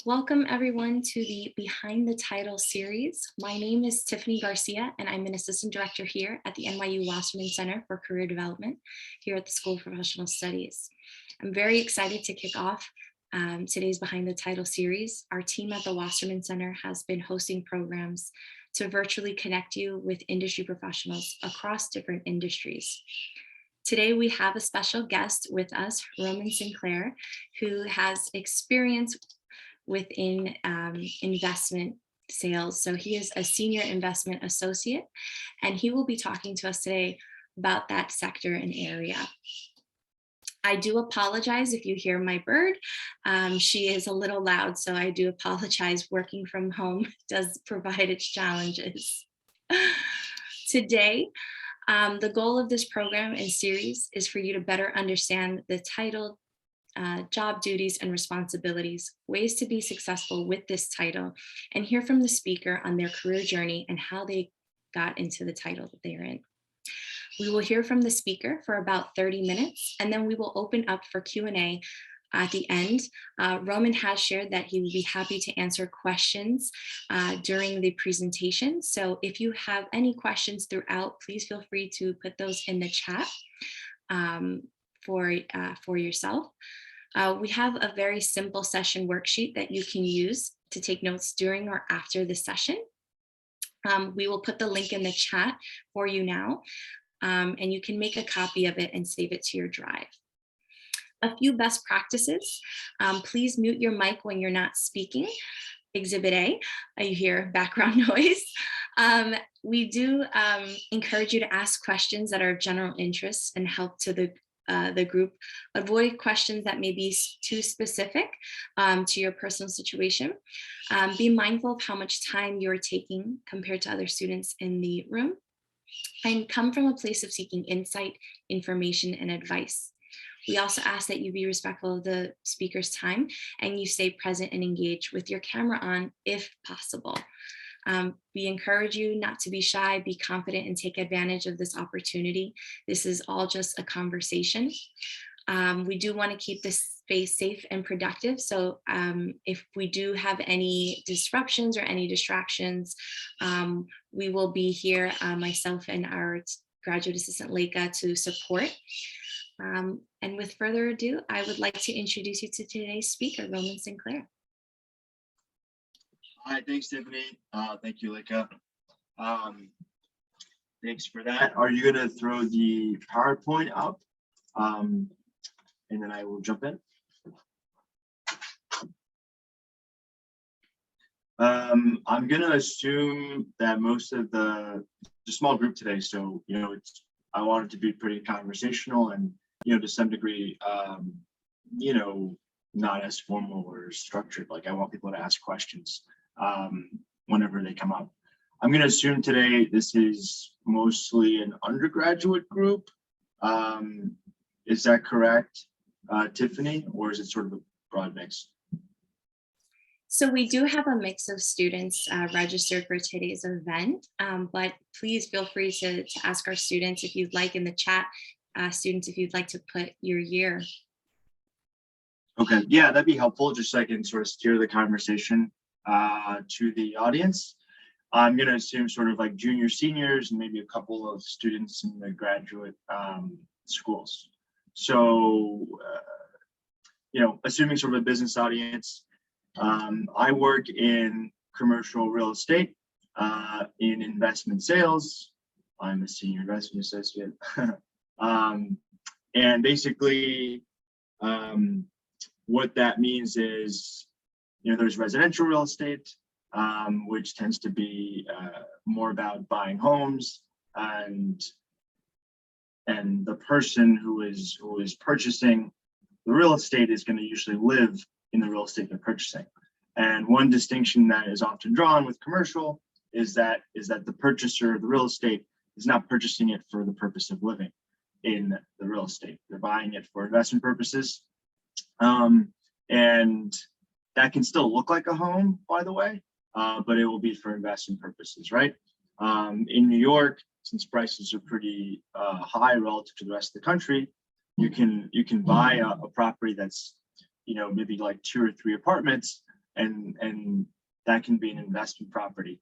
Welcome everyone to the Behind the Title series. My name is Tiffany Garcia and I'm an assistant director here at the NYU Wasserman Center for Career Development here at the School of Professional Studies. I'm very excited to kick off today's Behind the Title series. Our team at the Wasserman Center has been hosting programs to virtually connect you with industry professionals across different industries. Today, we have a special guest with us, Romain Sinclair, who has experience within investment sales. So he is a senior investment associate, and he will be talking to us today about that sector and area. I do apologize if you hear my bird. She is a little loud, so I do apologize. Working from home does provide its challenges. Today, the goal of this program and series is for you to better understand the title, job duties and responsibilities, ways to be successful with this title, and hear from the speaker on their career journey and how they got into the title that they're in. We will hear from the speaker for about 30 minutes, and then we will open up for Q&A at the end. Romain has shared that he will be happy to answer questions during the presentation. So if you have any questions throughout, please feel free to put those in the chat for yourself. We have a very simple session worksheet that you can use to take notes during or after the session. We will put the link in the chat for you now, and you can make a copy of it and save it to your drive. A few best practices. Please mute your mic when you're not speaking. Exhibit A, you hear background noise. We do encourage you to ask questions that are of general interest and help to the group. Avoid questions that may be too specific to your personal situation. Be mindful of how much time you're taking compared to other students in the room, and come from a place of seeking insight, information, and advice. We also ask that you be respectful of the speaker's time and you stay present and engaged with your camera on if possible. We encourage you not to be shy, be confident, and take advantage of this opportunity. This is all just a conversation. We do want to keep this space safe and productive. So if we do have any disruptions or any distractions, we will be here, myself and our graduate assistant, Leica, to support. And with further ado, I would like to introduce you to today's speaker, Romain Sinclair. Hi, thanks, Tiffany. Thank you, Leica. Thanks for that. Are you going to throw the PowerPoint up? And then I will jump in. I'm going to assume that most of the small group today, so, I want it to be pretty conversational and, to some degree, not as formal or structured. Like, I want people to ask questions whenever they come up. I'm going to assume today this is mostly an undergraduate group. Is that correct, Tiffany, or is it sort of a broad mix? So we do have a mix of students registered for today's event, but please feel free to ask our students if you'd like in the chat, students, if you'd like to put your year. Okay, yeah, that'd be helpful, just so I can sort of steer the conversation to the audience. I'm going to assume sort of like junior, seniors, and maybe a couple of students in the graduate schools. So, assuming sort of a business audience, I work in commercial real estate, in investment sales. I'm a senior investment associate. And basically, what that means is, there's residential real estate, which tends to be more about buying homes, and the person who is purchasing the real estate is going to usually live in the real estate they're purchasing. And one distinction that is often drawn with commercial is that the purchaser of the real estate is not purchasing it for the purpose of living in the real estate. They're buying it for investment purposes. And that can still look like a home, by the way, but it will be for investment purposes, right? In New York, since prices are pretty high relative to the rest of the country, you can buy a property that's maybe like 2 or 3 apartments and that can be an investment property.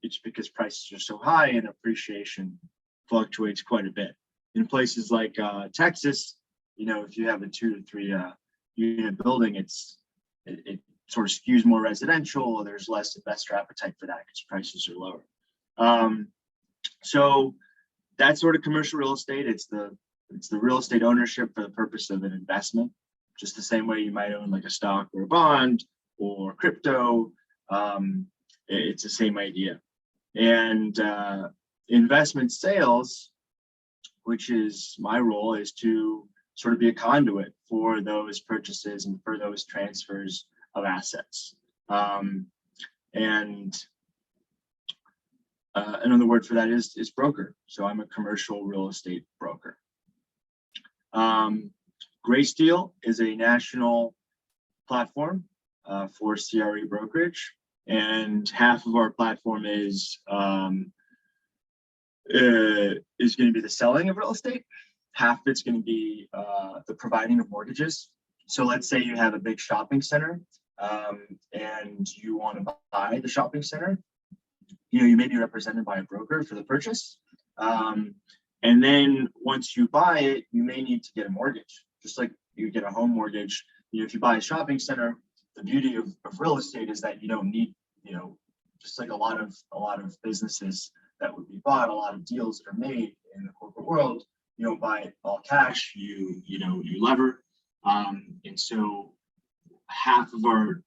It's because prices are so high and appreciation fluctuates quite a bit. In places like Texas, if you have a 2 to 3 unit building, it sort of skews more residential. There's less investor appetite for that because prices are lower. So that's sort of commercial real estate. It's the real estate ownership for the purpose of an investment, just the same way you might own like a stock or a bond or crypto. It's the same idea. And investment sales, which is my role, is to sort of be a conduit for those purchases and for those transfers of assets. Another word for that is broker. So I'm a commercial real estate broker. Greysteel is a national platform for CRE brokerage, and half of our platform is going to be the selling of real estate. Half of it's going to be the providing of mortgages. So let's say you have a big shopping center and you want to buy the shopping center. You may be represented by a broker for the purchase. And then once you buy it, you may need to get a mortgage, just like you get a home mortgage. If you buy a shopping center, the beauty of real estate is that you don't need, just like a lot of businesses that would be bought, a lot of deals that are made in the corporate world, you don't buy it all cash, you lever. And so half of our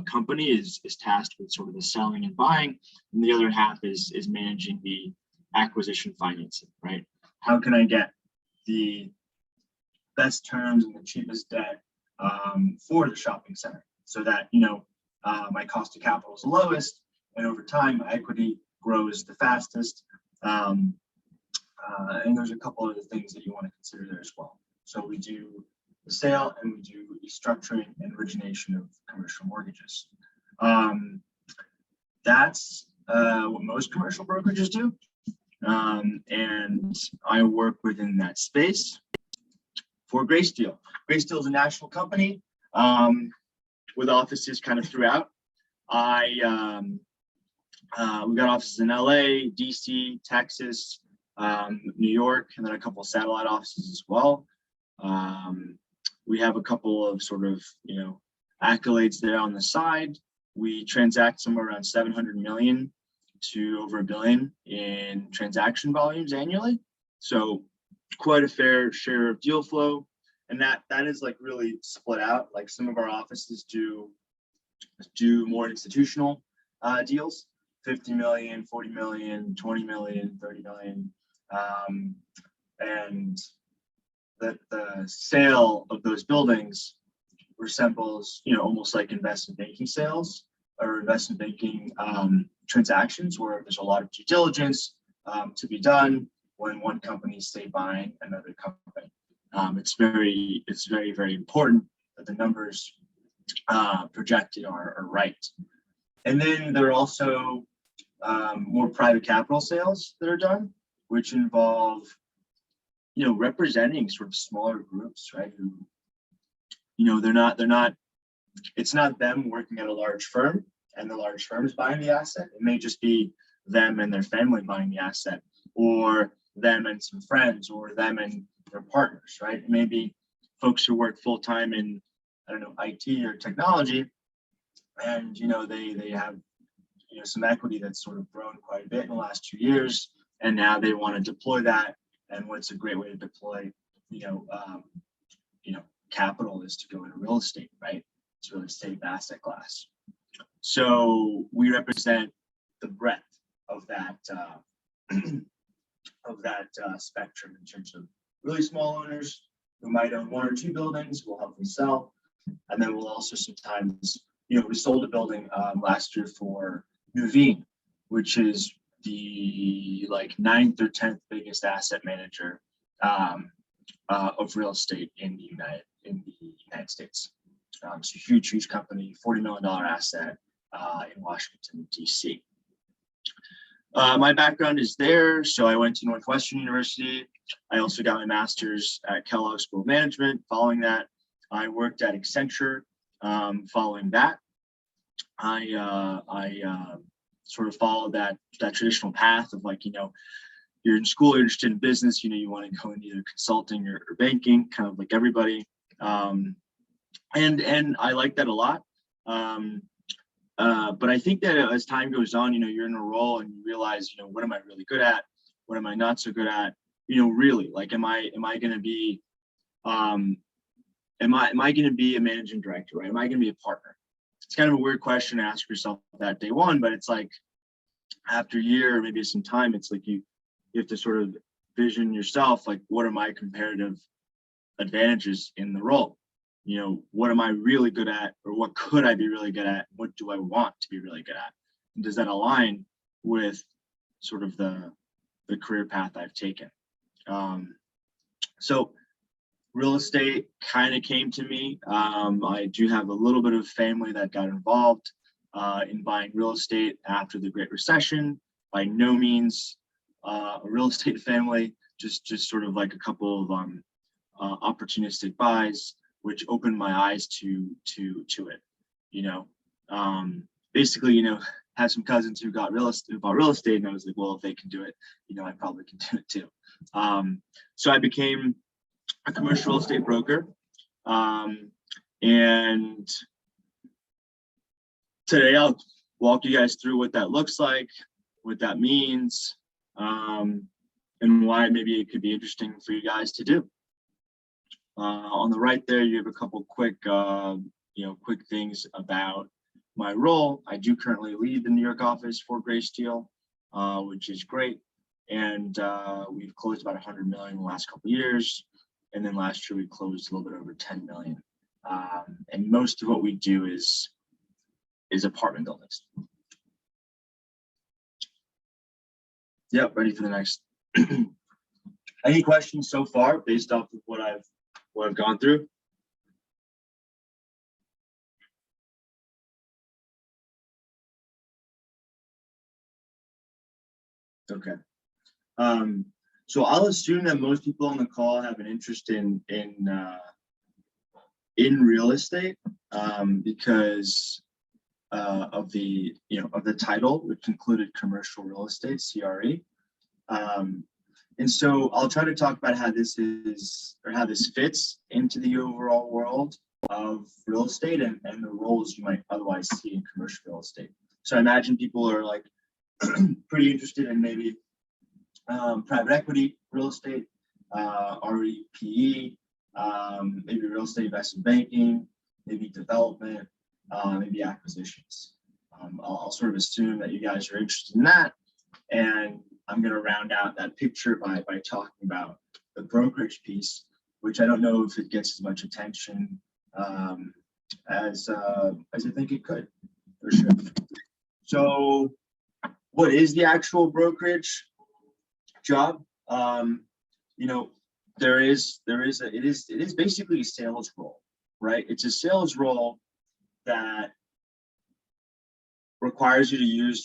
company is tasked with sort of the selling and buying, and the other half is managing the acquisition financing, right? How can I get the best terms and the cheapest debt for the shopping center so that, my cost of capital is the lowest, and over time, my equity grows the fastest. And there's a couple other things that you want to consider there as well. So we do the sale and we do the structuring and origination of commercial mortgages. That's what most commercial brokerages do. And I work within that space for Greysteel. Greysteel is a national company with offices kind of throughout. We got offices in LA, DC, Texas, New York, and then a couple of satellite offices as well. We have a couple of sort of, accolades there on the side. We transact somewhere around 700 million to over $1 billion in transaction volumes annually. So quite a fair share of deal flow. And that is like really split out. Like some of our offices do more institutional deals, 50 million, 40 million, 20 million, 30 million. And the sale of those buildings resembles, almost like investment banking sales or investment banking transactions, where there's a lot of due diligence to be done when one company is, say, buying another company. It's very, very important that the numbers projected are right. And then there are also more private capital sales that are done, which involve, representing sort of smaller groups, right? Who, it's not them working at a large firm and the large firm is buying the asset. It may just be them and their family buying the asset, or them and some friends, or them and their partners, right? It may be folks who work full-time in, IT or technology, and, they have, some equity that's sort of grown quite a bit in the last 2 years, and now they want to deploy that. And what's a great way to deploy, capital is to go into real estate, right? It's really safe asset class. So we represent the breadth of that spectrum in terms of really small owners who might own 1 or 2 buildings. We'll help them sell, and then we'll also sometimes, we sold a building last year for Nuveen, which is the 9th or 10th biggest asset manager of real estate in the United States. It's a huge company, $40 million asset in Washington, DC. My background is there. So I went to Northwestern University. I also got my master's at Kellogg School of Management. Following that, I worked at Accenture following that. I sort of followed that traditional path of like, you're in school, you're interested in business, you want to go in either consulting or banking, kind of like everybody. And I like that a lot. But I think that as time goes on, you're in a role and you realize, what am I really good at? What am I not so good at? Really, like, am I going to be, am I going to be a managing director, right? Am I going to be a partner? It's kind of a weird question to ask yourself that day one, but it's like after a year, maybe some time, it's like you have to sort of vision yourself, like, what are my comparative advantages in the role? What am I really good at, or what could I be really good at? What do I want to be really good at? And does that align with sort of the career path I've taken? So real estate kind of came to me. I do have a little bit of family that got involved in buying real estate after the Great Recession. By no means a real estate family, just sort of like a couple of opportunistic buys, which opened my eyes to it. Basically, have some cousins who bought real estate, and I was like, well, if they can do it, I probably can do it too. So I became a commercial real estate broker, and today I'll walk you guys through what that looks like, what that means, and why maybe it could be interesting for you guys to do. On the right there, you have a couple quick things about my role. I do currently lead the New York office for Greysteel, which is great. And we've closed about 100 million in the last couple of years. And then last year we closed a little bit over 10 million. And most of what we do is apartment buildings. Yep, ready for the next. Any questions so far based off of what I've gone through? Okay. So I'll assume that most people on the call have an interest in real estate because of the title, which included commercial real estate, CRE. And so I'll try to talk about how this fits into the overall world of real estate and the roles you might otherwise see in commercial real estate. So I imagine people are like pretty interested in maybe private equity, real estate, REPE, maybe real estate investment banking, maybe development, maybe acquisitions. I'll sort of assume that you guys are interested in that, and I'm going to round out that picture by talking about the brokerage piece, which I don't know if it gets as much attention as I think it could, for sure. So, what is the actual brokerage job? It is basically a sales role, right? It's a sales role that requires you to use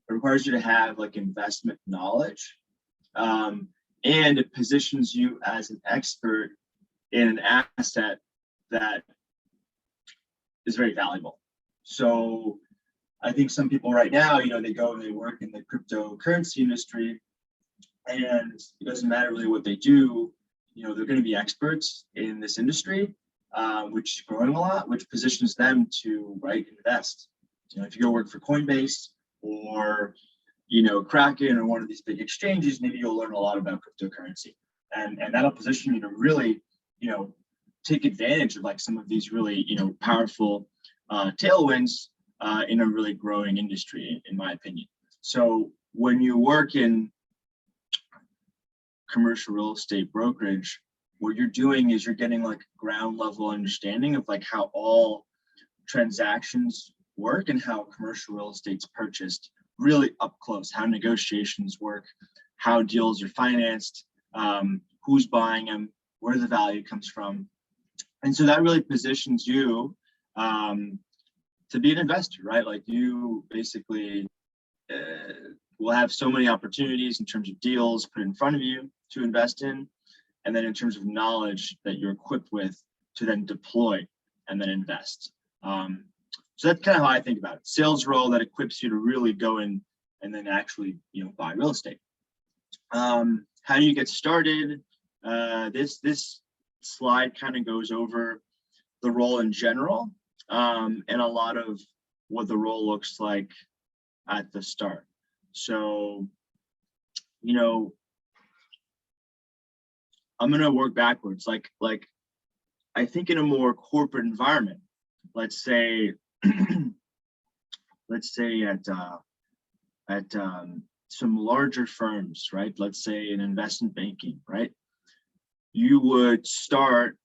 it requires you to have like investment knowledge, and it positions you as an expert in an asset that is very valuable. So I think some people right now, they go and they work in the cryptocurrency industry, and it doesn't matter really what they do, they're going to be experts in this industry, which is growing a lot, which positions them to invest. If you go work for Coinbase or Kraken or one of these big exchanges, maybe you'll learn a lot about cryptocurrency, and that'll position you to really take advantage of like some of these really powerful tailwinds in a really growing industry, in my opinion. So when you work in commercial real estate brokerage, what you're doing is you're getting like ground level understanding of like how all transactions work and how commercial real estate's purchased really up close, how negotiations work, how deals are financed, who's buying them, where the value comes from. And so that really positions you to be an investor, right? Like you basically will have so many opportunities in terms of deals put in front of you to invest in, and then in terms of knowledge that you're equipped with to then deploy and then invest. So that's kind of how I think about it. Sales role that equips you to really go in and then actually, buy real estate. How do you get started? This slide kind of goes over the role in general, and a lot of what the role looks like at the start. So, I'm gonna work backwards. Like I think in a more corporate environment, let's say, at some larger firms, right? Let's say in investment banking, right? You would start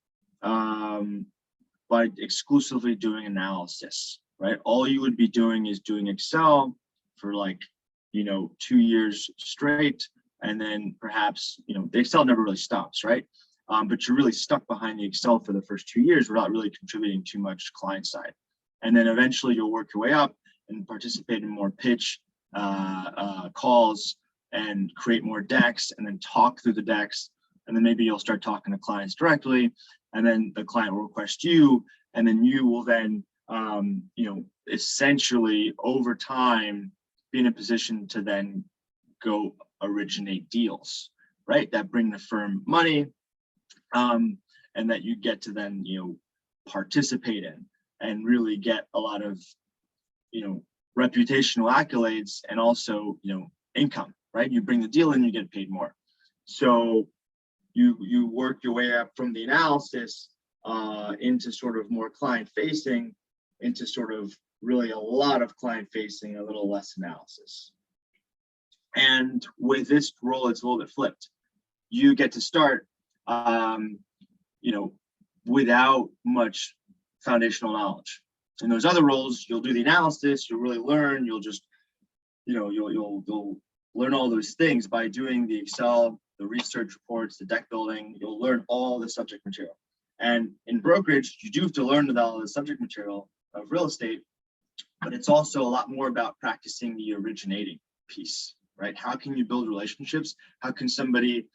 by exclusively doing analysis, right? All you would be doing is doing Excel for 2 years straight. And then perhaps, the Excel never really stops, right? But you're really stuck behind the Excel for the first 2 years without really contributing too much client side. And then eventually you'll work your way up and participate in more pitch calls and create more decks and then talk through the decks. And then maybe you'll start talking to clients directly, and then the client will request you, and then you will then, essentially over time be in a position to then go originate deals, right? That bring the firm money, and that you get to then, participate in and really get a lot of, reputational accolades and also, income, right? You bring the deal in, you get paid more. So you work your way up from the analysis into sort of more client facing, into sort of really a lot of client facing, a little less analysis. And with this role, it's a little bit flipped. You get to start, without much foundational knowledge. In those other roles, you'll do the analysis, you'll really learn, you'll just, you'll learn all those things by doing the Excel, the research reports, the deck building. You'll learn all the subject material. And in brokerage, you do have to learn all the subject material of real estate, but it's also a lot more about practicing the originating piece, right? How can you build relationships? How can somebody,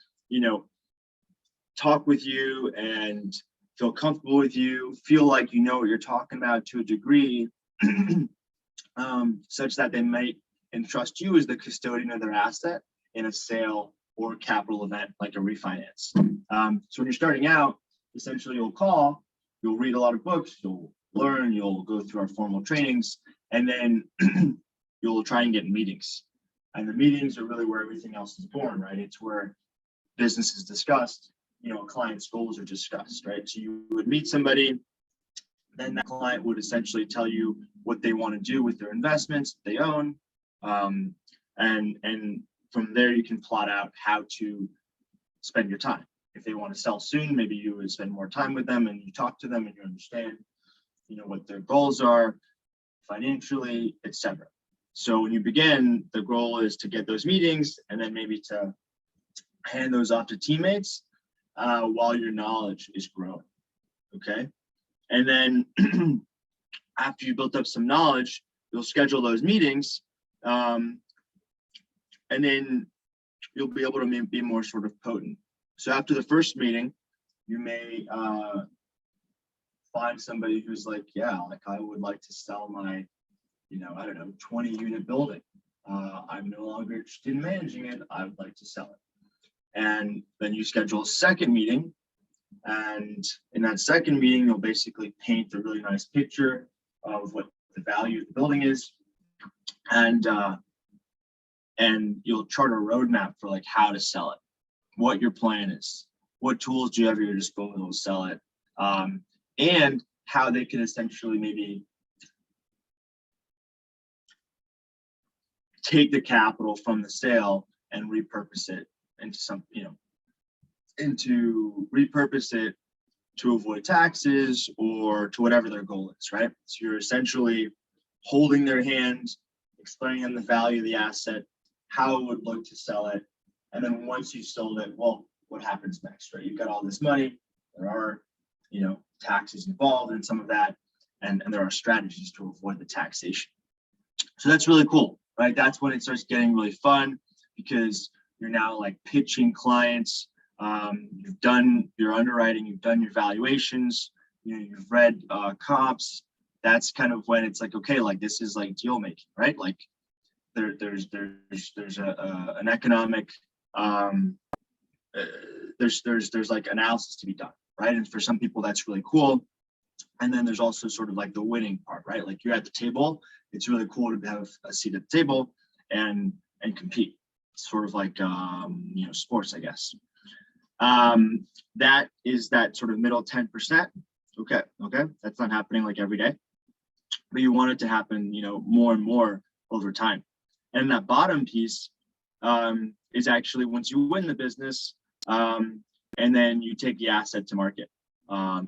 talk with you and feel comfortable with you, feel like you know what you're talking about to a degree, such that they might entrust you as the custodian of their asset in a sale or capital event like a refinance. So when you're starting out, essentially you'll call, you'll read a lot of books, you'll learn, you'll go through our formal trainings, and then you'll try and get meetings. And the meetings are really where everything else is born, right? It's where business is discussed, client's goals are discussed, right? So you would meet somebody, then that client would essentially tell you what they want to do with their investments they own. And from there, you can plot out how to spend your time. If they want to sell soon, maybe you would spend more time with them and you talk to them and you understand, what their goals are financially, etc. So when you begin, the goal is to get those meetings and then maybe to hand those off to teammates while your knowledge is growing, okay? And then after you built up some knowledge, you'll schedule those meetings, and then you'll be able to be more sort of potent. So after the first meeting, you may find somebody who's like, yeah, like I would like to sell my, 20 unit building. I'm no longer interested in managing it. I would like to sell it. And then you schedule a second meeting. And in that second meeting, you'll basically paint a really nice picture of what the value of the building is. And you'll chart a roadmap for like how to sell it, what your plan is, what tools do you have at your disposal to sell it, and how they can essentially maybe take the capital from the sale and repurpose it into some, repurpose it to avoid taxes or to whatever their goal is, right? So you're essentially holding their hand, explaining them the value of the asset, how it would look to sell it. And then once you sold it, well, what happens next, right? You've got all this money, there are, taxes involved in some of that, and there are strategies to avoid the taxation. So that's really cool, right? That's when it starts getting really fun because you're now like pitching clients. You've done your underwriting, you've done your valuations, you've read comps, that's kind of when it's like, okay, like this is like deal making, right? Like there's an economic there's like analysis to be done, right? And for some people that's really cool. And then there's also sort of like the winning part, right? Like you're at the table, it's really cool to have a seat at the table and compete. It's sort of like sports, I guess. That is that sort of middle 10%. Okay, that's not happening like every day, but you want it to happen, more and more over time. And that bottom piece is actually once you win the business, and then you take the asset to market.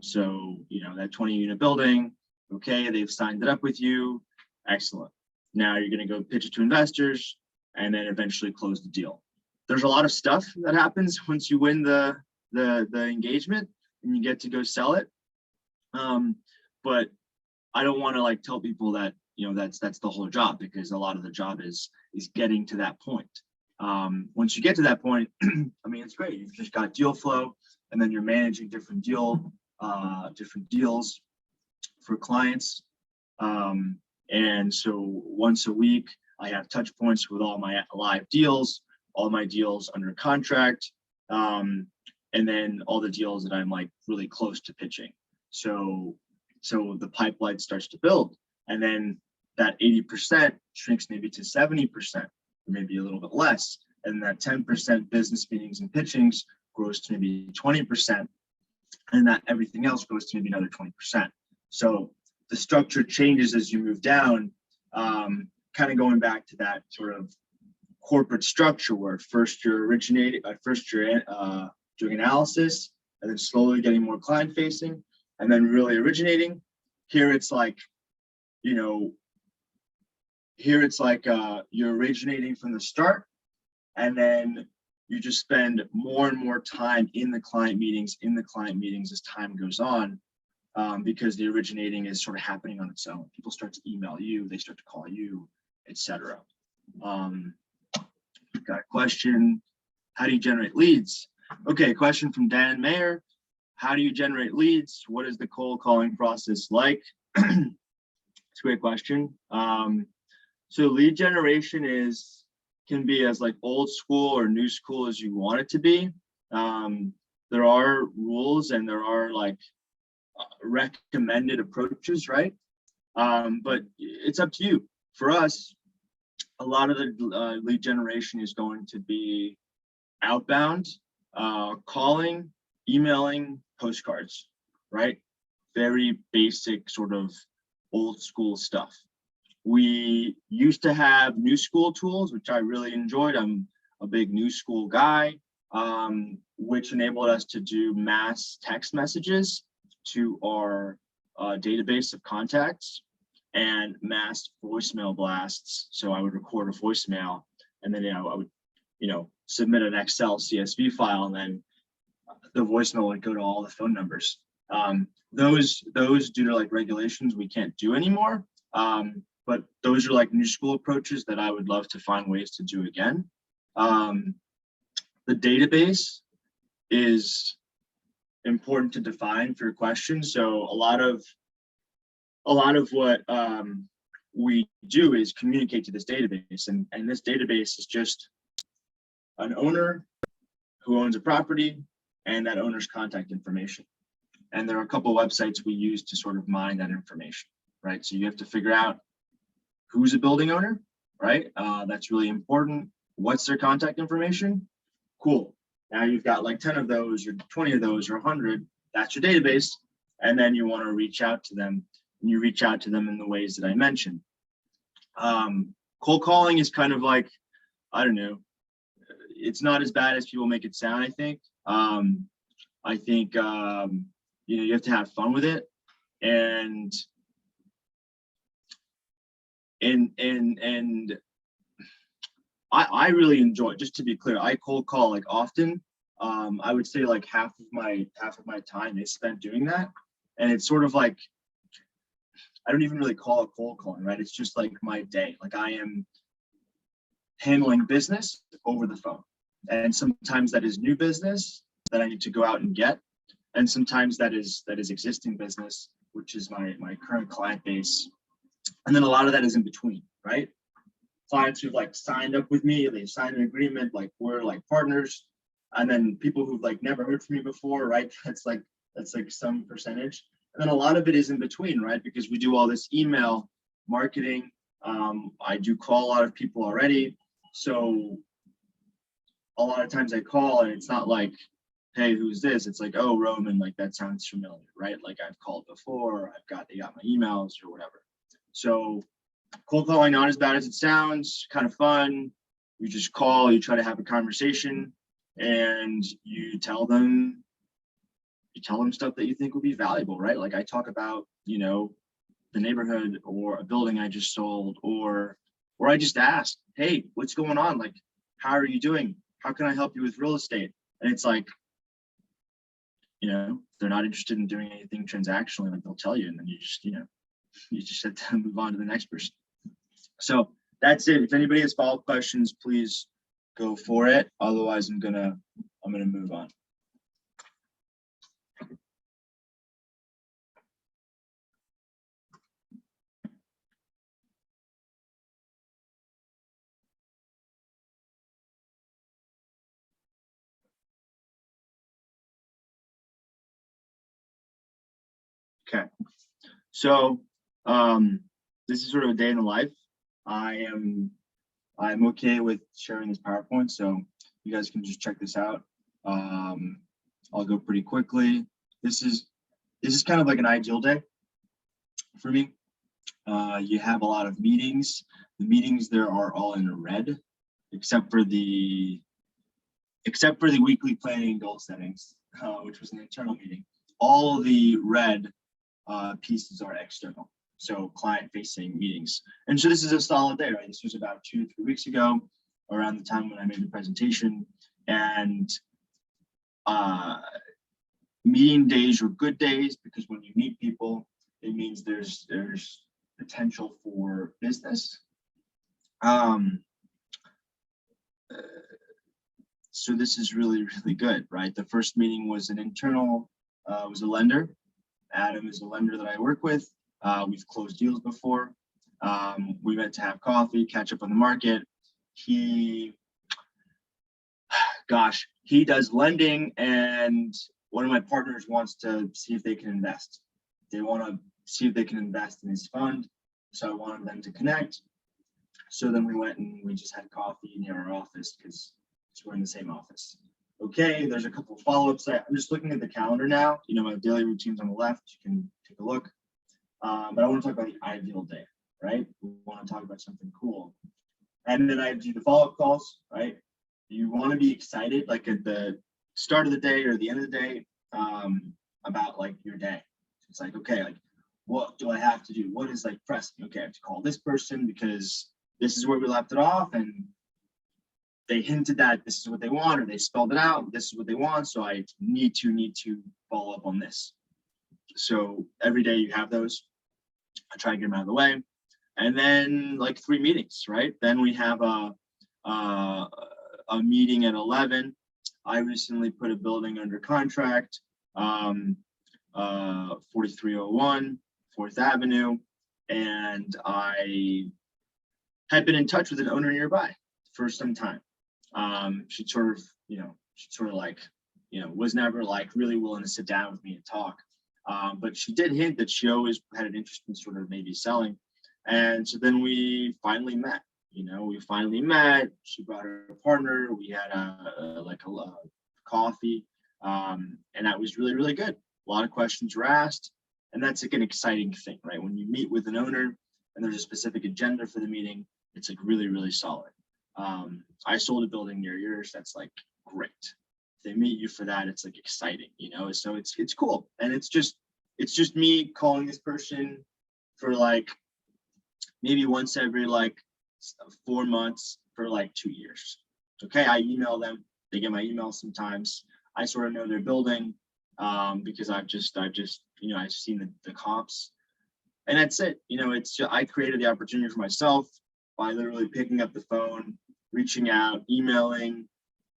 So that 20 unit building, okay, they've signed it up with you, excellent. Now you're going to go pitch it to investors and then eventually close the deal. There's a lot of stuff that happens once you win the engagement and you get to go sell it. But I don't want to like tell people that that's the whole job, because a lot of the job is getting to that point. Once you get to that point, I mean, it's great. You've just got deal flow, and then you're managing different deals for clients. And so once a week, I have touch points with all my live deals, all my deals under contract, and then all the deals that I'm like really close to pitching. So the pipeline starts to build, and then that 80% shrinks maybe to 70%, or maybe a little bit less. And that 10% business meetings and pitchings grows to maybe 20%. And that everything else goes to maybe another 20%. So the structure changes as you move down, kind of going back to that sort of corporate structure where first you're originating, first you're doing analysis, and then slowly getting more client facing, and then really originating. Here it's like, you're originating from the start, and then you just spend more and more time in the client meetings as time goes on, because the originating is sort of happening on its own. People start to email you, they start to call you, etc. Got a question. How do you generate leads? Okay, question from Dan Mayer. How do you generate leads? What is the cold calling process like? It's a great question. So lead generation can be as like old school or new school as you want it to be. There are rules and there are like recommended approaches, right? But it's up to you. For us, a lot of the lead generation is going to be outbound, calling, emailing, postcards, right? Very basic sort of old school stuff. We used to have new school tools, which I really enjoyed. I'm a big new school guy, which enabled us to do mass text messages to our database of contacts and mass voicemail blasts. So I would record a voicemail, and then I would submit an Excel CSV file, and then the voicemail would go to all the phone numbers. Those due to like regulations we can't do anymore. But those are like new school approaches that I would love to find ways to do again. The database is important to define for your question. So a lot of what we do is communicate to this database, and this database is just an owner who owns a property and that owner's contact information. And there are a couple of websites we use to sort of mine that information, right? So you have to figure out who's a building owner, right? That's really important. What's their contact information? Cool. Now you've got like 10 of those, or 20 of those, or 100. That's your database. And then you want to reach out to them, and you reach out to them in the ways that I mentioned. Cold calling is kind of like, I don't know, it's not as bad as people make it sound, I think. I think, you have to have fun with it. And I really enjoy, just to be clear, I cold call like often. I would say like half of my time is spent doing that. And it's sort of like, I don't even really call it cold calling, right? It's just like my day. Like I am handling business over the phone. And sometimes that is new business that I need to go out and get. And sometimes that is existing business which is my current client base. And then a lot of that is in between, right? Clients who've like signed up with me, they've signed an agreement, like we're like partners. And then people who've like never heard from me before, right? That's like some percentage. And then a lot of it is in between, right? Because we do all this email marketing. I do call a lot of people already. So a lot of times I call and it's not like, hey, who's this? It's like, oh, Roman, like that sounds familiar, right? Like I've called before, they got my emails or whatever. So cold calling, not as bad as it sounds, kind of fun. You just call, you try to have a conversation, and you tell them stuff that you think will be valuable, right? Like I talk about, the neighborhood or a building I just sold, or I just ask, hey, what's going on? Like, how are you doing? How can I help you with real estate? And it's like, they're not interested in doing anything transactionally, like they'll tell you, and then you just have to move on to the next person. So that's it. If anybody has follow-up questions, please go for it. Otherwise, I'm gonna move on. Okay. So this is sort of a day in the life. I'm okay with sharing this PowerPoint, so you guys can just check this out. I'll go pretty quickly. This is kind of like an ideal day for me. You have a lot of meetings. The meetings there are all in red, except for the weekly planning and goal settings, which was an internal meeting. All of the red pieces are external, so client-facing meetings. And so this is a solid day, right? This was about 2 to 3 weeks ago, around the time when I made the presentation. And meeting days are good days because when you meet people, it means there's potential for business. So this is really, really good, right? The first meeting was an internal, was a lender. Adam is a lender that I work with. We've closed deals before. We met to have coffee, catch up on the market. He does lending, and one of my partners wants to see if they can invest. They want to see if they can invest in his fund. So I wanted them to connect. So then we went and we just had coffee near our office because we're in the same office. Okay, there's a couple of follow-ups. I'm just looking at the calendar now. My daily routine's on the left. You can take a look. But I want to talk about the ideal day, right? We want to talk about something cool. And then I do the follow-up calls, right? You want to be excited, like at the start of the day or the end of the day, about like your day. It's like, okay, like what do I have to do? What is like pressing? Okay, I have to call this person because this is where we left it off, and they hinted that this is what they want, or they spelled it out, this is what they want, so I need to follow up on this. So every day you have those. I try to get them out of the way. And then like 3 meetings, right? Then we have a meeting at 11. I recently put a building under contract, 4301 4th Avenue, and I had been in touch with an owner nearby for some time. She sort of was never like really willing to sit down with me and talk. But she did hint that she always had an interest in sort of maybe selling. And so then we finally met. She brought her partner. We had a coffee, and that was really, really good. A lot of questions were asked, and that's like an exciting thing, right? When you meet with an owner and there's a specific agenda for the meeting, it's like really, really solid. I sold a building near yours. That's like great. If they meet you for that, it's like exciting, so it's cool. And it's just me calling this person for like maybe once every like 4 months for like 2 years. Okay, I email them. They get my email sometimes. I sort of know their building because I've seen the comps, and that's it. It's just, I created the opportunity for myself by literally picking up the phone, reaching out, emailing,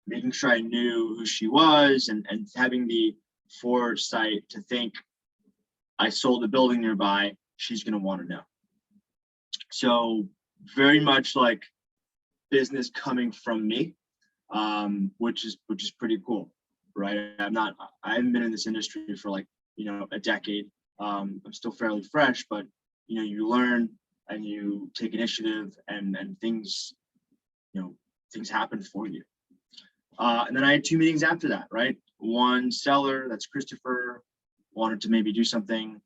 making sure I knew who she was, and having the foresight to think I sold a building nearby, she's going to want to know. So very much like business coming from me, which is pretty cool, right? I haven't been in this industry for like, a decade. I'm still fairly fresh, but you learn and you take initiative, and things, things happen for you. And then I had 2 meetings after that, right? One seller, that's Christopher, wanted to maybe do something,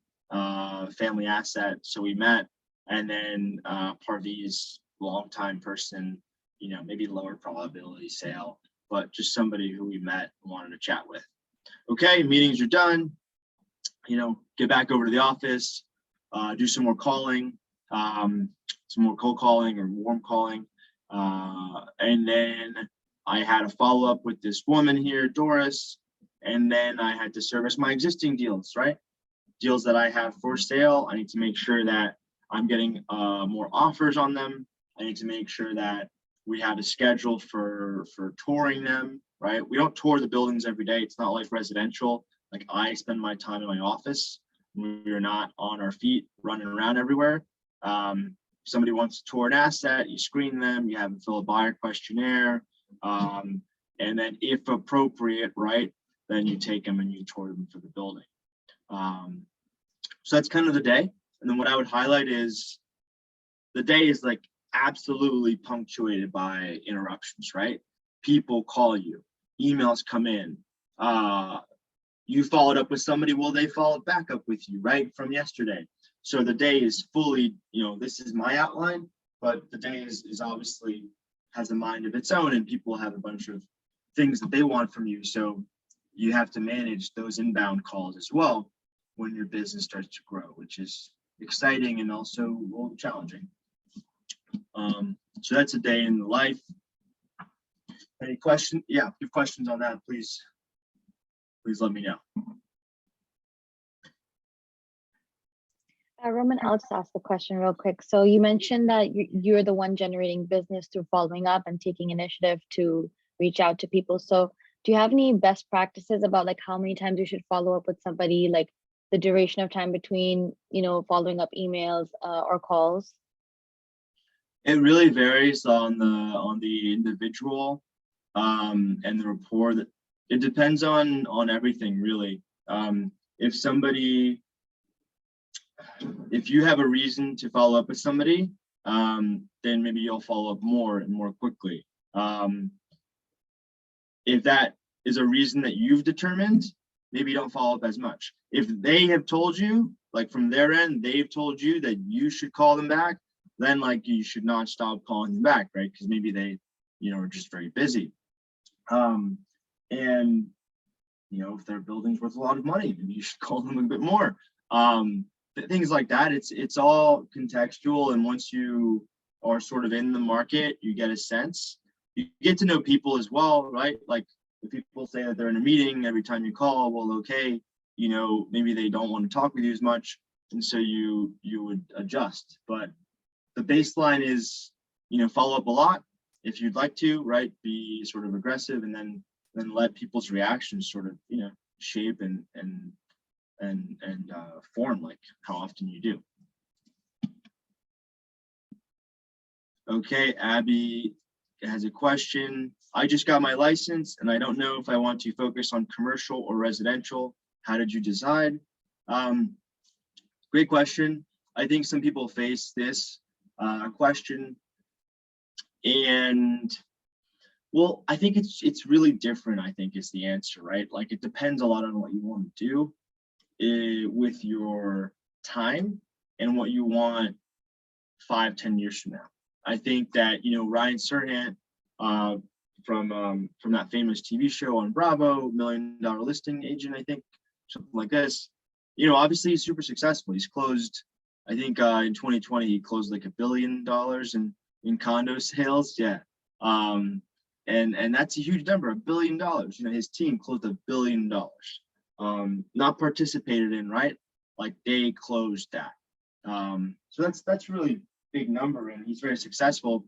family asset. So we met, and then Parveez, longtime person, maybe lower probability sale, but just somebody who we met and wanted to chat with. Okay, meetings are done. Get back over to the office, do some more calling, some more cold calling or warm calling. And then I had a follow-up with this woman here, Doris, and then I had to service my existing deals, right? Deals that I have for sale. I need to make sure that I'm getting more offers on them. I need to make sure that we have a schedule for touring them, right? We don't tour the buildings every day. It's not like residential. Like, I spend my time in my office. We are not on our feet running around everywhere. Somebody wants to tour an asset, you screen them, you have them fill a buyer questionnaire, and then if appropriate, right, then you take them and you tour them for the building. So that's kind of the day. And then what I would highlight is the day is like absolutely punctuated by interruptions, right? People call you, emails come in, you followed up with somebody, well, they followed back up with you, right, from yesterday. So the day is fully, this is my outline, but the day is obviously has a mind of its own, and people have a bunch of things that they want from you. So you have to manage those inbound calls as well when your business starts to grow, which is exciting and also a little challenging. So that's a day in the life. Any questions? Yeah, if you have questions on that, please let me know. Roman, I'll just ask the question real quick. So you mentioned that you're the one generating business through following up and taking initiative to reach out to people. So do you have any best practices about like how many times you should follow up with somebody, like the duration of time between, following up emails or calls? It really varies on the individual, and the rapport. That it depends on everything, really. If you have a reason to follow up with somebody, then maybe you'll follow up more and more quickly. If that is a reason that you've determined, maybe you don't follow up as much. If they have told you, like from their end, they've told you that you should call them back, then like you should not stop calling them back, right? Because maybe they, are just very busy. And if their building's worth a lot of money, maybe you should call them a bit more. Things like that. It's all contextual, and once you are sort of in the market, you get a sense. You get to know people as well, right? Like if people say that they're in a meeting every time you call, well, okay, maybe they don't want to talk with you as much, and so you would adjust. But the baseline is, follow up a lot if you'd like to, right? Be sort of aggressive, and then let people's reactions sort of, shape and form like how often you do. Okay, Abby has a question. I just got my license and I don't know if I want to focus on commercial or residential. How did you decide? Great question. I think some people face this question, and well, I think it's really different, I think is the answer, right? Like it depends a lot on what you want to do with your time and what you want 5-10 years from now. I think that Ryan Serhant from that famous TV show on Bravo, $1 Million Listing Agent, I think, something like this. Obviously he's super successful. He's closed, I think in 2020 he closed like $1 billion in condo sales. Yeah, and that's a huge number, $1 billion. His team closed $1 billion. Not participated in, right? Like they closed that. So that's really big number, and he's very successful.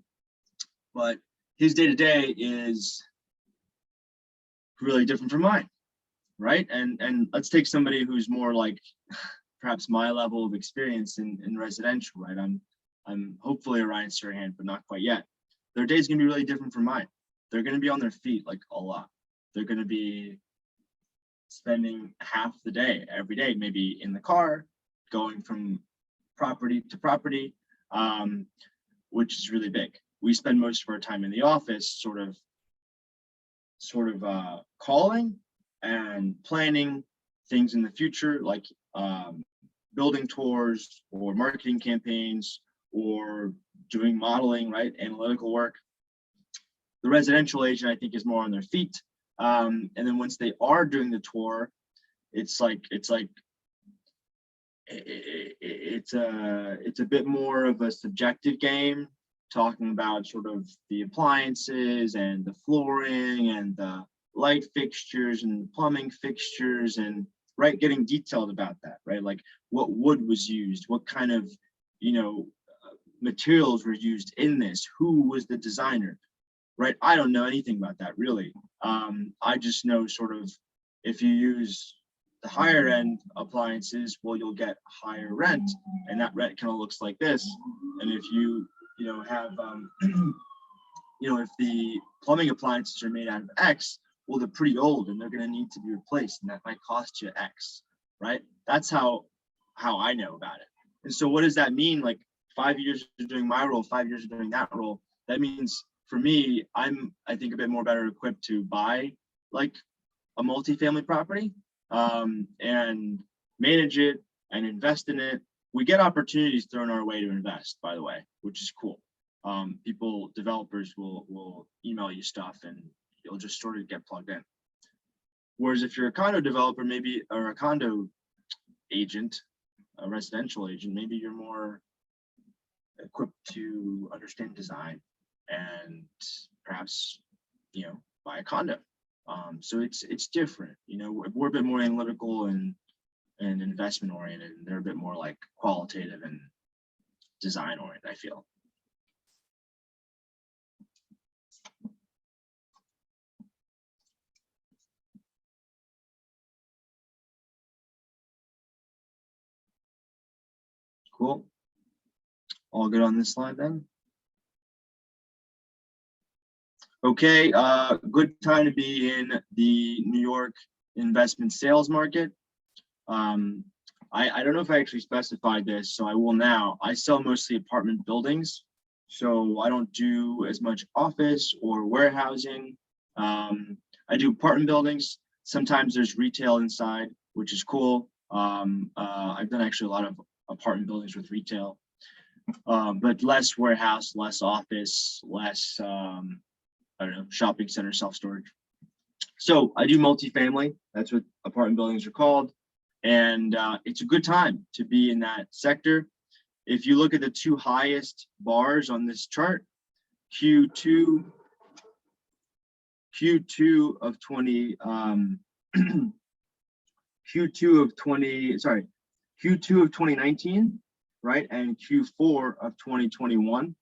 But his day-to-day is really different from mine, right? And let's take somebody who's more like perhaps my level of experience in residential, right? I'm hopefully a Ryan Serhant, but not quite yet. Their day is going to be really different from mine. They're going to be on their feet like a lot. They're going to be spending half the day every day, maybe in the car, going from property to property, which is really big. We spend most of our time in the office sort of calling and planning things in the future, like building tours or marketing campaigns or doing modeling, right? Analytical work. The residential agent, I think, is more on their feet. And then once they are doing the tour, it's a bit more of a subjective game, talking about sort of the appliances and the flooring and the light fixtures and plumbing fixtures, and right, getting detailed about that, right? Like what wood was used, what kind of, materials were used in this, who was the designer, right? I don't know anything about that really. I just know sort of if you use the higher end appliances, well, you'll get higher rent, and that rent kind of looks like this. And if you have if the plumbing appliances are made out of X, well, they're pretty old and they're going to need to be replaced, and that might cost you X, right? That's how I know about it. And so what does that mean? Like 5 years of doing my role, 5 years of doing that role, that means for me, I think a bit more better equipped to buy like a multifamily property and manage it and invest in it. We get opportunities thrown our way to invest, by the way, which is cool. Developers will email you stuff and you'll just sort of get plugged in. Whereas if you're a condo developer, maybe, or a condo agent, a residential agent, maybe you're more equipped to understand design and perhaps, buy a condo. So it's different, we're a bit more analytical and investment oriented, and they're a bit more like qualitative and design oriented, I feel. Cool. All good on this slide then? Okay, good time to be in the New York investment sales market. I don't know if I actually specified this, so I will now. I sell mostly apartment buildings, so I don't do as much office or warehousing. I do apartment buildings. Sometimes there's retail inside, which is cool. I've done actually a lot of apartment buildings with retail, but less warehouse, less office, less I don't know, shopping center, self-storage. So I do multifamily. That's what apartment buildings are called. And it's a good time to be in that sector. If you look at the two highest bars on this chart, Q2 of 2019, right? And Q4 of 2021.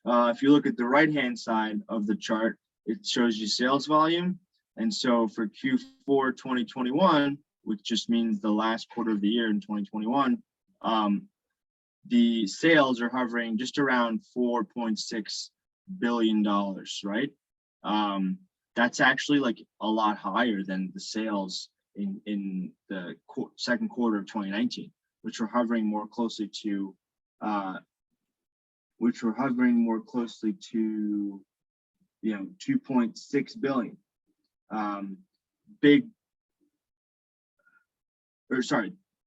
If you look at the right-hand side of the chart, it shows you sales volume. And so for Q4 2021, which just means the last quarter of the year in 2021, the sales are hovering just around $4.6 billion, right? That's actually like a lot higher than the sales in the second quarter of 2019, which were hovering more closely to 2.6 billion.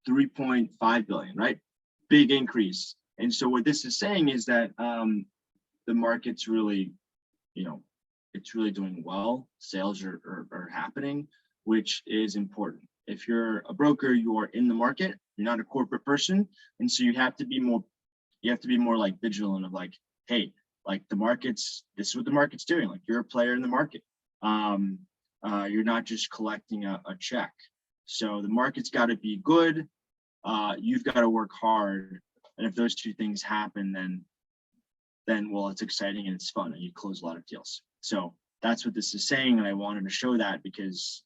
3.5 billion, right? Big increase. And so what this is saying is that the market's really, it's really doing well. Sales are happening, which is important. If you're a broker, you are in the market. You're not a corporate person, and so you have to be more like vigilant of like, hey, like this is what the market's doing. Like you're a player in the market. You're not just collecting a check. So the market's got to be good. You've got to work hard. And if those two things happen, then well, it's exciting and it's fun and you close a lot of deals. So that's what this is saying. And I wanted to show that because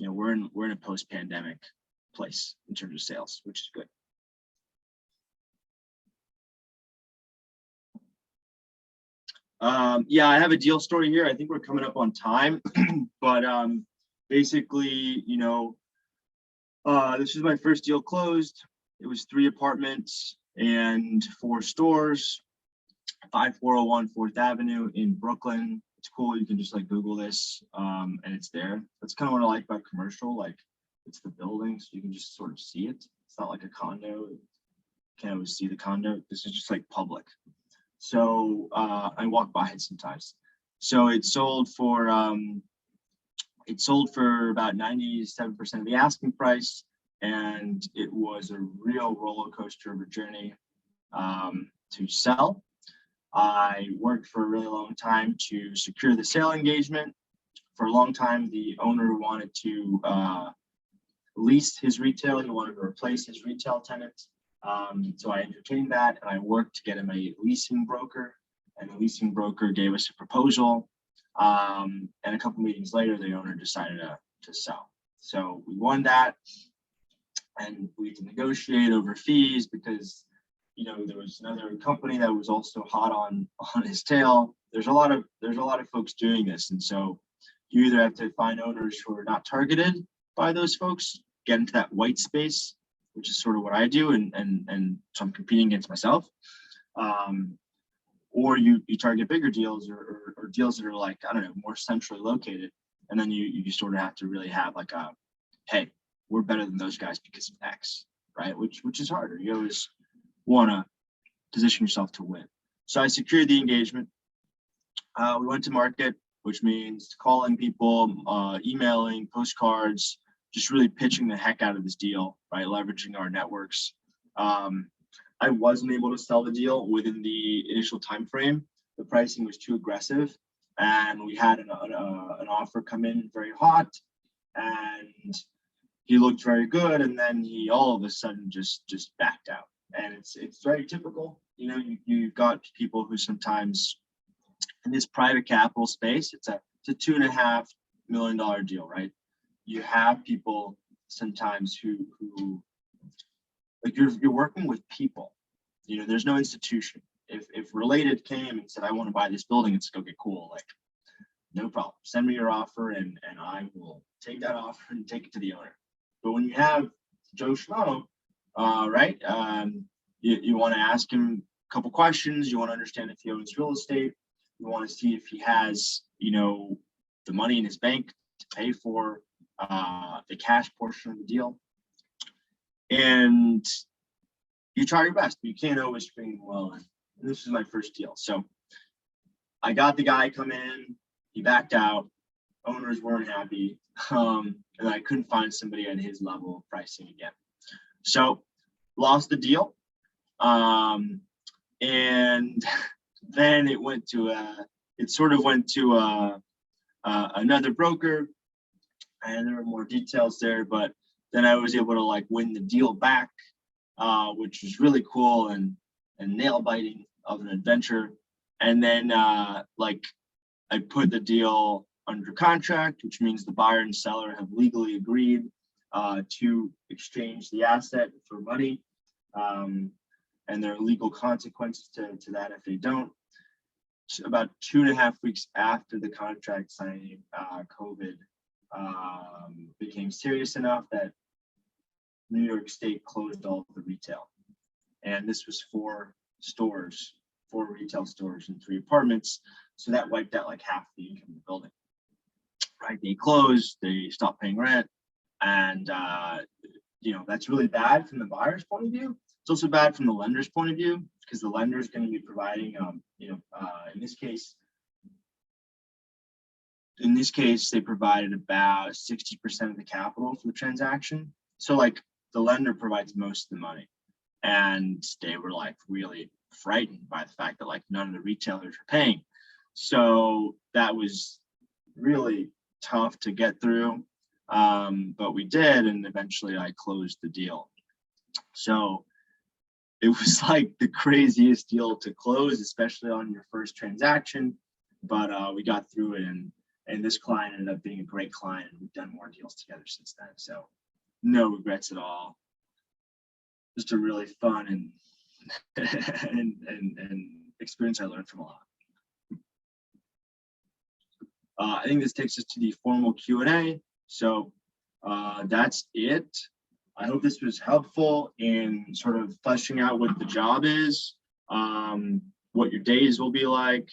we're in a post-pandemic place in terms of sales, which is good. Yeah, I have a deal story here. I think we're coming up on time, but basically, you know, this is my first deal closed. It was 3 apartments and 4 stores, 5401 4th Avenue in Brooklyn. It's cool. You can just like Google this and it's there. That's kind of what I like about commercial. Like it's the building, so you can just sort of see it. It's not like a condo. You can't always see the condo. This is just like public. So I walk by it sometimes. So it sold for about 97% of the asking price, and it was a real roller coaster of a journey to sell. I worked for a really long time to secure the sale engagement. For a long time, the owner wanted to lease his retail. He wanted to replace his retail tenant. So I entertained that, and I worked to get him a leasing broker, and the leasing broker gave us a proposal. And a couple meetings later, the owner decided to sell. So we won that, and we had to negotiate over fees because, you know, there was another company that was also hot on his tail. There's a lot of folks doing this, and so you either have to find owners who are not targeted by those folks, get into that white space, which is sort of what I do, and so I'm competing against myself. Or you target bigger deals or deals that are like, I don't know, more centrally located, and then you sort of have to really have like a, hey, we're better than those guys because of X, right? Which is harder. You always want to position yourself to win. So I secured the engagement. We went to market, which means calling people, emailing, postcards, just really pitching the heck out of this deal, right? Leveraging our networks. I wasn't able to sell the deal within the initial time frame. The pricing was too aggressive, and we had an offer come in very hot, and he looked very good, and then he all of a sudden just backed out. And it's very typical. You know, you've got people who sometimes in this private capital space, it's a $2.5 million deal, right? You have people sometimes who like you're working with people. You know, there's no institution. If Related came and said, I want to buy this building, it's okay, cool, like no problem. Send me your offer and I will take that offer and take it to the owner. But when you have Joe Schmo, right? You want to ask him a couple questions. You want to understand if he owns real estate. You want to see if he has, you know, the money in his bank to pay for the cash portion of the deal. And you try your best, but you can't always string them well in. And this is my first deal. So I got the guy come in, he backed out, owners weren't happy, and I couldn't find somebody at his level of pricing again. So lost the deal. And then it went to another broker, and there were more details there, but then I was able to like win the deal back, which was really cool and nail biting of an adventure. And then like I put the deal under contract, which means the buyer and seller have legally agreed to exchange the asset for money. And there are legal consequences to that if they don't. About 2.5 weeks after the contract signing, COVID became serious enough that New York State closed all of the retail. And this was 4 retail stores and 3 apartments. So that wiped out like half the income of the building, right? They closed, they stopped paying rent. And, you know, that's really bad from the buyer's point of view. It's also bad from the lender's point of view because the lender is going to be providing, you know, in this case, they provided about 60% of the capital for the transaction. So like the lender provides most of the money, and they were like really frightened by the fact that like none of the retailers are paying. So that was really tough to get through, but we did, and eventually I closed the deal. So it was like the craziest deal to close, especially on your first transaction, but we got through it, and this client ended up being a great client, and we've done more deals together since then. So no regrets at all. Just a really fun and and experience I learned from a lot. I think this takes us to the formal Q&A. So that's it. I hope this was helpful in sort of fleshing out what the job is, what your days will be like,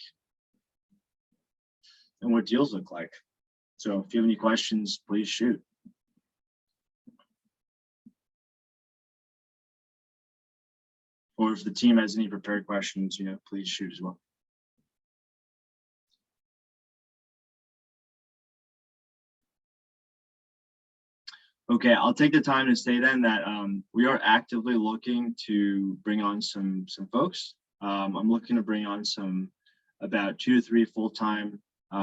and what deals look like. So if you have any questions, please shoot. Or if the team has any prepared questions, please shoot as well. Okay, I'll take the time to say then that we are actively looking to bring on some folks. I'm looking to bring on about 2 to 3 full-time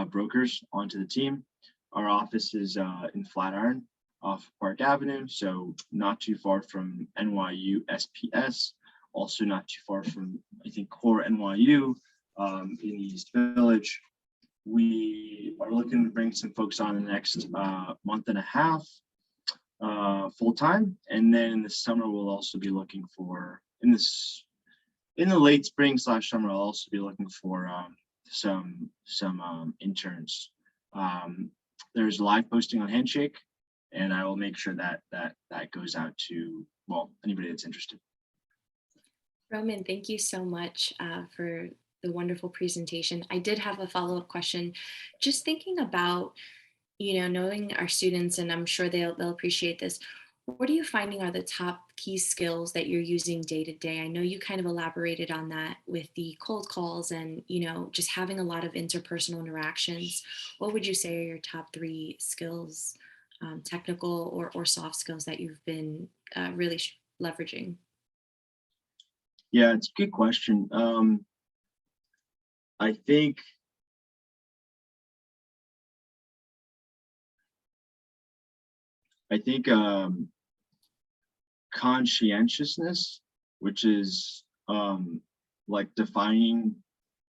brokers onto the team. Our office is in Flatiron off Park Avenue, so not too far from NYU SPS, also not too far from, I think, core NYU in East Village. We are looking to bring some folks on in the next month and a half. Full-time, and then in the summer we'll also be looking for in the late spring / summer I'll also be looking for some interns. There's a live posting on Handshake, and I will make sure that goes out to anybody that's interested. Roman, thank you so much for the wonderful presentation. I did have a follow-up question, just thinking about knowing our students, and I'm sure they'll appreciate this. What are you finding are the top key skills that you're using day to day? I know you kind of elaborated on that with the cold calls and, just having a lot of interpersonal interactions. What would you say are your top 3 skills, technical or soft skills that you've been really leveraging? Yeah, it's a good question. I think conscientiousness, which is like defining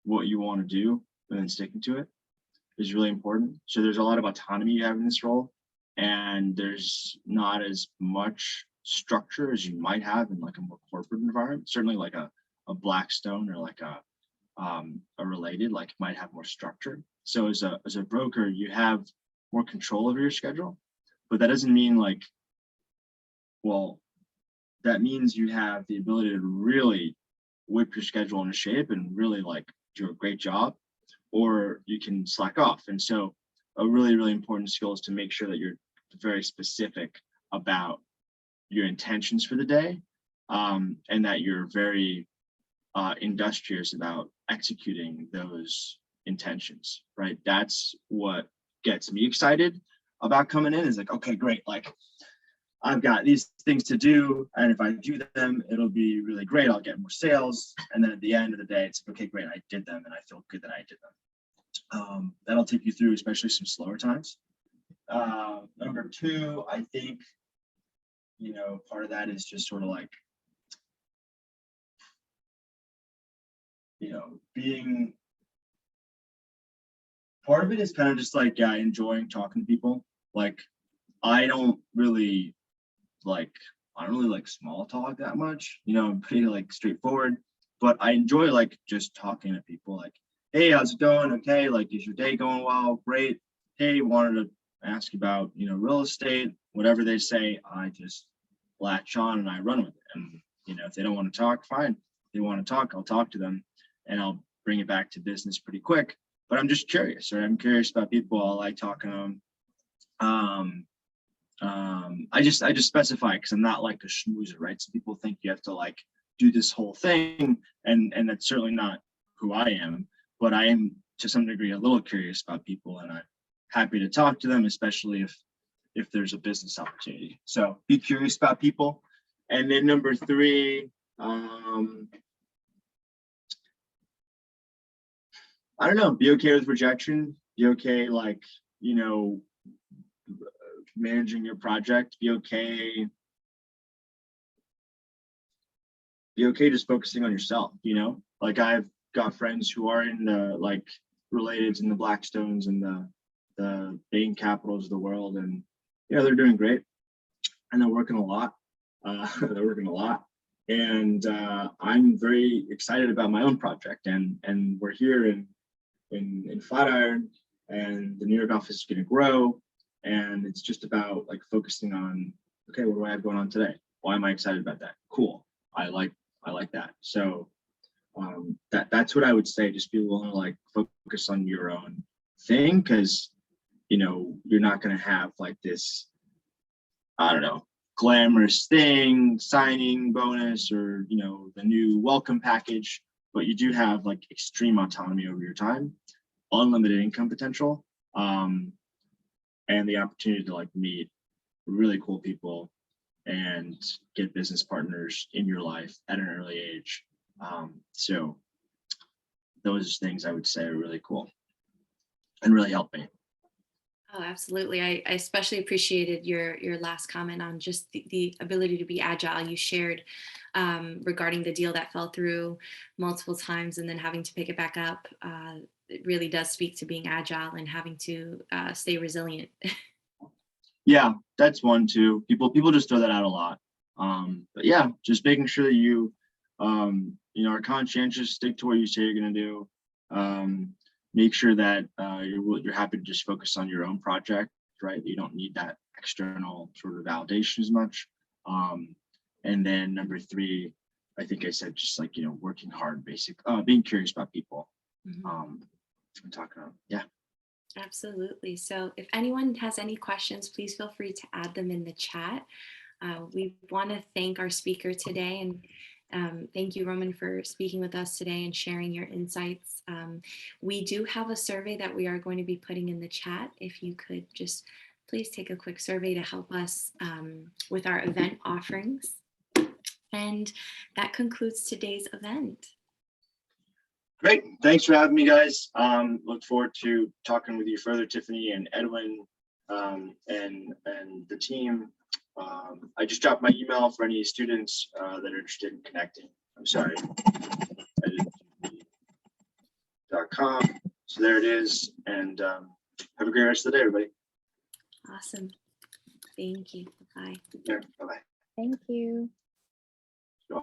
what you want to do and then sticking to it, is really important. So there's a lot of autonomy you have in this role, and there's not as much structure as you might have in like a more corporate environment. Certainly like a Blackstone or like a Related, like might have more structure. So as a broker, you have more control over your schedule, but that doesn't mean that means you have the ability to really whip your schedule into shape and really do a great job, or you can slack off. And so a really, really important skill is to make sure that you're very specific about your intentions for the day, and that you're very industrious about executing those intentions, right? That's what gets me excited about coming in, is like, okay, great. I've got these things to do, and if I do them, it'll be really great. I'll get more sales. And then at the end of the day, it's okay, great, I did them, and I feel good that I did them. That'll take you through especially some slower times. Number 2, I think, part of that is just sort of being, part of it is kind of just enjoying talking to people. I don't really like small talk that much. I'm pretty straightforward, but I enjoy just talking to people. Hey, how's it going? Okay, is your day going well? Great. Hey, wanted to ask about real estate. Whatever they say, I just latch on and I run with it. And if they don't want to talk, fine. If they want to talk, I'll talk to them, and I'll bring it back to business pretty quick. But I'm just curious, right? I'm curious about people. I like talking to them. I just specify because I'm not like a schmoozer, right? So people think you have to do this whole thing, and that's certainly not who I am. But I am to some degree a little curious about people, and I'm happy to talk to them, especially if there's a business opportunity. So be curious about people. And then number 3, I don't know, be okay with rejection, be okay, managing your project, be okay just focusing on yourself, I've got friends who are in the Relateds and the Blackstones and the Bain Capitals of the world, and they're doing great. and they're working a lot. And I'm very excited about my own project. And we're here in Flatiron, and the New York office is going to grow. And it's just about like focusing on, okay, what do I have going on today? Why am I excited about that? Cool. I like that. So that's what I would say. Just be willing to like focus on your own thing, because you're not going to have like this, I don't know, glamorous thing, signing bonus, or the new welcome package, but you do have like extreme autonomy over your time, unlimited income potential, and the opportunity to like meet really cool people and get business partners in your life at an early age. So those things I would say are really cool and really help me. Oh, absolutely. I especially appreciated your last comment on just the ability to be agile. You shared regarding the deal that fell through multiple times and then having to pick it back up. It really does speak to being agile and having to stay resilient. Yeah, that's one too. People just throw that out a lot. But yeah, just making sure that you are conscientious, stick to what you say you're going to do. Make sure that you're happy to just focus on your own project, right? You don't need that external sort of validation as much. And then number 3, I think I said just like working hard, being curious about people. Mhm. I'm talking about, yeah. Absolutely. So if anyone has any questions, please feel free to add them in the chat. We want to thank our speaker today, and thank you, Roman, for speaking with us today and sharing your insights. We do have a survey that we are going to be putting in the chat. If you could just please take a quick survey to help us with our event offerings. And that concludes today's event. Great. Thanks for having me, guys. Look forward to talking with you further, Tiffany and Edwin, and the team. I just dropped my email for any students that are interested in connecting. I'm sorry. .com. So there it is. And have a great rest of the day, everybody. Awesome. Thank you. Bye. Take care. Bye-bye. Thank you.